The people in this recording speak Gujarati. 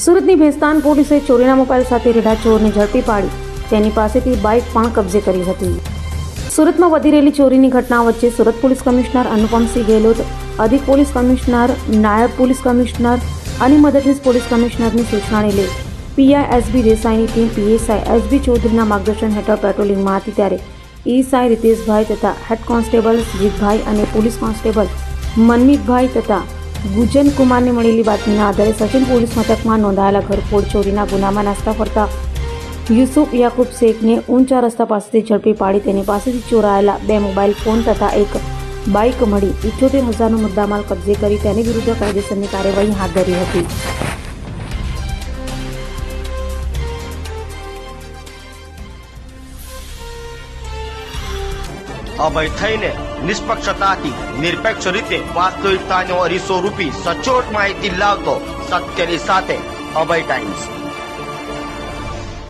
સુરતની ભેસ્તાન પોલીસે ચોરીના મોબાઈલ સાથે રેઢા ચોરને ઝડપી પાડી તેની પાસેથી બાઇક પણ કબજે કરી હતી. સુરતમાં વધી રહેલી ચોરીની ઘટના વચ્ચે સુરત પોલીસ કમિશનર અનુપમસિંહ ગેહલોત, અધિક પોલીસ કમિશનર, નાયબ પોલીસ કમિશનર અને મદદનીશ પોલીસ કમિશનરની સૂચનાને લઈ પીઆઈ દેસાઈની ટીમ પીએસઆઈ એસબી ચૌધરીના માર્ગદર્શન હેઠળ પેટ્રોલિંગમાં હતી ત્યારે એએસઆઈ રીતેશભાઈ તથા હેડ કોન્સ્ટેબલ જીતભાઈ અને પોલીસ કોન્સ્ટેબલ મનમીતભાઈ તથા ગુજન કુમારને મળેલી બાતમીના આધારે સચિન પોલીસ મથકમાં નોંધાયેલા ઘરફોડ ચોરીના ગુનામાં નાસ્તા ફરતા યુસુફ યાકુબ શેખને ઊંચા રસ્તા પાસેથી ઝડપી પાડી તેની પાસેથી ચોરાયેલા 2 મોબાઈલ ફોન તથા એક બાઇક મળી 78,000નો મુદ્દામાલ કબજે કરી તેની વિરુદ્ધ કાયદેસરની કાર્યવાહી હાથ ધરી હતી. અભય થઈને નિષ્પક્ષતાથી નિરપેક્ષ રીતે વાસ્તવિકતાનો અરીસો રૂપી સચોટ માહિતી લાવતો સત્યની સાથે અભય ટાઈમ્સ.